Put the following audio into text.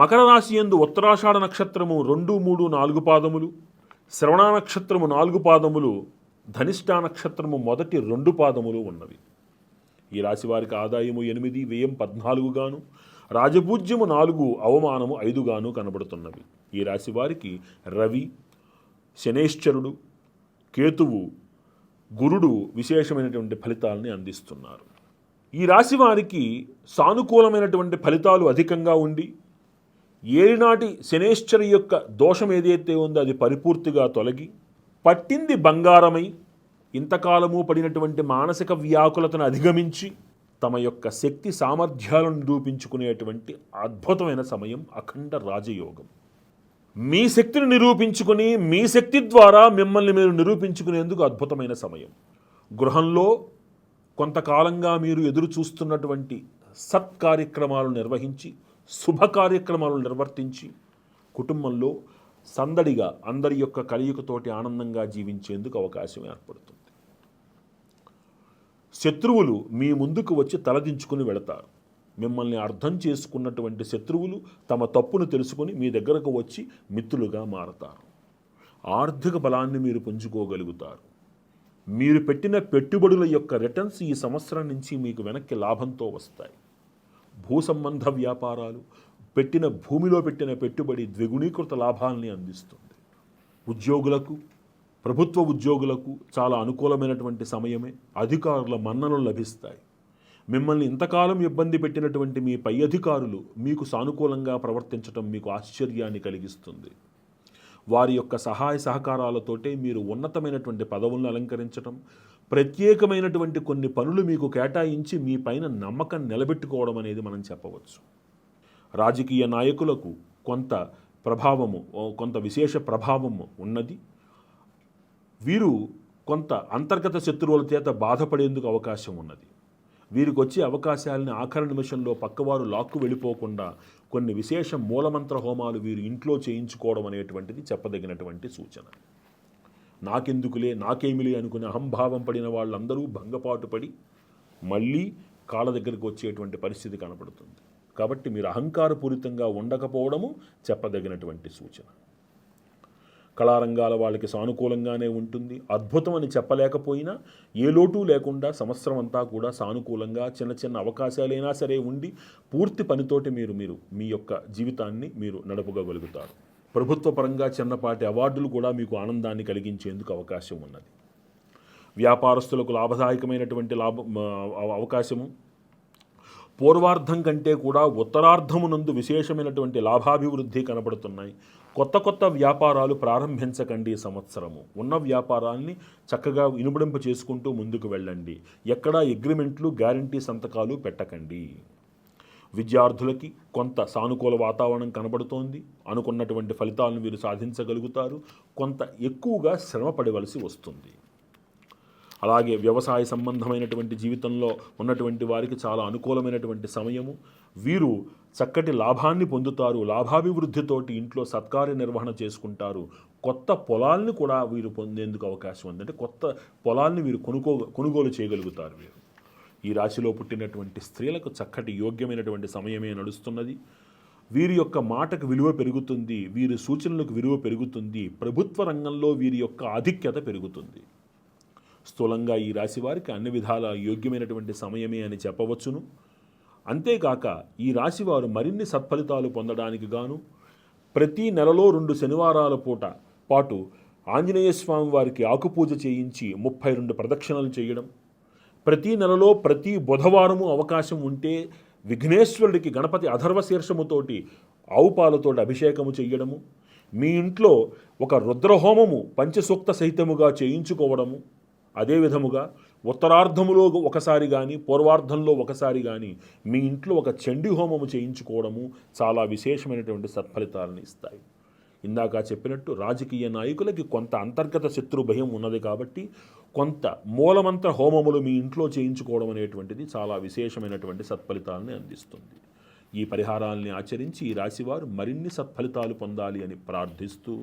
మకర రాశి యందు ఉత్తరాషాఢ నక్షత్రము 2, 3, 4 పాదములు, శ్రవణ నక్షత్రము 4 పాదములు, ధనిష్ఠా నక్షత్రము మొదటి 2 పాదములు ఉన్నవి. ఈ రాశి వారికి ఆదాయము 8, వ్యయం 14 గాను, రాజపూజ్యము 4, అవమానము 5 గాను కనబడుతున్నవి. ఈ రాశి వారికి రవి, శనేశ్వరుడు, కేతువు, గురుడు విశేషమైనటువంటి ఫలితాలని అందిస్తున్నారు. ఈ రాశి వారికి సానుకూలమైనటువంటి ఫలితాలు అధికంగా ఉండి ఏలినాటి శనేశ్వరి యొక్క దోషం ఏదైతే ఉందో అది పరిపూర్తిగా తొలగి పట్టింది బంగారమై ఇంతకాలము పడినటువంటి మానసిక వ్యాకులతను అధిగమించి తమ యొక్క శక్తి సామర్థ్యాలను నిరూపించుకునేటువంటి అద్భుతమైన సమయం అఖండ రాజయోగం. మీ శక్తిని నిరూపించుకుని మీ శక్తి ద్వారా మిమ్మల్ని మీరు నిరూపించుకునేందుకు అద్భుతమైన సమయం. గృహంలో కొంతకాలంగా మీరు ఎదురు చూస్తున్నటువంటి సత్కార్యక్రమాలు నిర్వహించి శుభ కార్యక్రమాలు నిర్వర్తించి కుటుంబంలో సందడిగా అందరి యొక్క కలయికతోటి ఆనందంగా జీవించేందుకు అవకాశం ఏర్పడుతుంది. శత్రువులు మీ ముందుకు వచ్చి తలదించుకుని వెళతారు. మిమ్మల్ని అర్థం చేసుకున్నటువంటి శత్రువులు తమ తప్పును తెలుసుకుని మీ దగ్గరకు వచ్చి మిత్రులుగా మారతారు. ఆర్థిక బలాన్ని మీరు పుంజుకోగలుగుతారు. మీరు పెట్టిన పెట్టుబడుల యొక్క రిటర్న్స్ ఈ సంవత్సరం నుంచి మీకు వెనక్కి లాభంతో వస్తాయి. భూ సంబంధ వ్యాపారాలు, భూమిలో పెట్టిన పెట్టుబడి ద్విగుణీకృత లాభాలని అందిస్తుంది. ఉద్యోగులకు, ప్రభుత్వ ఉద్యోగులకు చాలా అనుకూలమైనటువంటి సమయమే. అధికారుల మన్ననలు లభిస్తాయి. మిమ్మల్ని ఇంతకాలం ఇబ్బంది పెట్టినటువంటి మీ పై అధికారులు మీకు సానుకూలంగా ప్రవర్తించడం మీకు ఆశ్చర్యాన్ని కలిగిస్తుంది. వారి యొక్క సహాయ సహకారాలతోటే మీరు ఉన్నతమైనటువంటి పదవులను అలంకరించడం, ప్రత్యేకమైనటువంటి కొన్ని పనులు మీకు కేటాయించి మీ పైన నమ్మకం నిలబెట్టుకోవడం అనేది మనం చెప్పవచ్చు. రాజకీయ నాయకులకు కొంత విశేష ప్రభావము ఉన్నది. వీరు కొంత అంతర్గత శత్రువుల చేత బాధపడేందుకు అవకాశం ఉన్నది. వీరికి వచ్చే అవకాశాలని ఆఖరి నిమిషంలో పక్కవారు లాక్కు వెళ్ళిపోకుండా కొన్ని విశేష మూలమంత్ర హోమాలు వీరు ఇంట్లో చేయించుకోవడం అనేటువంటిది చెప్పదగినటువంటి సూచన. నాకెందుకులే, నాకేమిలే అనుకుని అహంభావం పడిన వాళ్ళందరూ భంగపాటు పడి మళ్ళీ కాళ్ళ దగ్గరికి వచ్చేటువంటి పరిస్థితి కనపడుతుంది. కాబట్టి మీరు అహంకారపూరితంగా ఉండకపోవడము చెప్పదగినటువంటి సూచన. కళారంగాల వాళ్ళకి సానుకూలంగానే ఉంటుంది. అద్భుతం అని చెప్పలేకపోయినా ఏ లోటు లేకుండా సంవత్సరం అంతా కూడా సానుకూలంగా చిన్న చిన్న అవకాశాలైనా సరే ఉండి పూర్తి పనితోటి మీరు మీ యొక్క జీవితాన్ని మీరు నడపగలుగుతారు. ప్రభుత్వ పరంగా చిన్నపాటి అవార్డులు కూడా మీకు ఆనందాన్ని కలిగించేందుకు అవకాశం ఉన్నది. వ్యాపారస్తులకు లాభదాయకమైనటువంటి అవకాశము. పూర్వార్ధం కంటే కూడా ఉత్తరార్ధమునందు విశేషమైనటువంటి లాభాభివృద్ధి కనబడుతున్నాయి. కొత్త వ్యాపారాలు ప్రారంభించకండి. సంవత్సరము ఉన్న వ్యాపారాన్ని చక్కగా ఇనుబడింప చేసుకుంటూ ముందుకు వెళ్ళండి. ఎక్కడా అగ్రిమెంట్లు, గ్యారంటీ సంతకాలు పెట్టకండి. విద్యార్థులకి కొంత సానుకూల వాతావరణం కనబడుతోంది. అనుకున్నటువంటి ఫలితాలను వీరు సాధించగలుగుతారు. కొంత ఎక్కువగా శ్రమ పడవలసి వస్తుంది. అలాగే వ్యవసాయ సంబంధమైనటువంటి జీవితంలో ఉన్నటువంటి వారికి చాలా అనుకూలమైనటువంటి సమయము. వీరు చక్కటి లాభాన్ని పొందుతారు. లాభాభివృద్ధితోటి ఇంట్లో సత్కార్య నిర్వహణ చేసుకుంటారు. కొత్త పొలాల్ని కూడా వీరు పొందేందుకు అవకాశం ఉంది. అంటే కొత్త పొలాల్ని వీరు కొనుగోలు చేయగలుగుతారు. వీరు ఈ రాశిలో పుట్టినటువంటి స్త్రీలకు చక్కటి యోగ్యమైనటువంటి సమయమే నడుస్తున్నది. వీరి యొక్క మాటకు విలువ పెరుగుతుంది. వీరి సూచనలకు విలువ పెరుగుతుంది. ప్రభుత్వ రంగంలో వీరి యొక్క ఆధిక్యత పెరుగుతుంది. స్థూలంగా ఈ రాశి వారికి అన్ని విధాల యోగ్యమైనటువంటి సమయమే అని చెప్పవచ్చును. అంతేకాక ఈ రాశివారు మరిన్ని సత్ఫలితాలు పొందడానికి గాను ప్రతి నెలలో 2 శనివారాల పాటు ఆంజనేయ స్వామి వారికి ఆకుపూజ చేయించి 32 ప్రదక్షిణలు చేయడం, ప్రతి నెలలో ప్రతి బుధవారము అవకాశం ఉంటే విఘ్నేశ్వరుడికి గణపతి అథర్వశీర్షముతోటి ఆవు పాలతోటి అభిషేకము చేయడము, మీ ఇంట్లో ఒక రుద్రహోమము పంచసూక్త సహితముగా చేయించుకోవడము, అదేవిధముగా ఉత్తరార్ధములో ఒకసారి కానీ పూర్వార్ధంలో ఒకసారి కానీ మీ ఇంట్లో ఒక చండీ హోమము చేయించుకోవడము చాలా విశేషమైనటువంటి సత్ఫలితాలను ఇస్తాయి. ఇందాక చెప్పినట్టు రాజకీయ నాయకులకి కొంత అంతర్గత శత్రు భయం ఉన్నది కాబట్టి కొంత మూలమంత్ర హోమములు మీ ఇంట్లో చేయించుకోవడం అనేటువంటిది చాలా విశేషమైనటువంటి సత్ఫలితాలని అందిస్తుంది. ఈ పరిహారాలని ఆచరించి ఈ రాశివారు మరిన్ని సత్ఫలితాలు పొందాలి అని ప్రార్థిస్తూ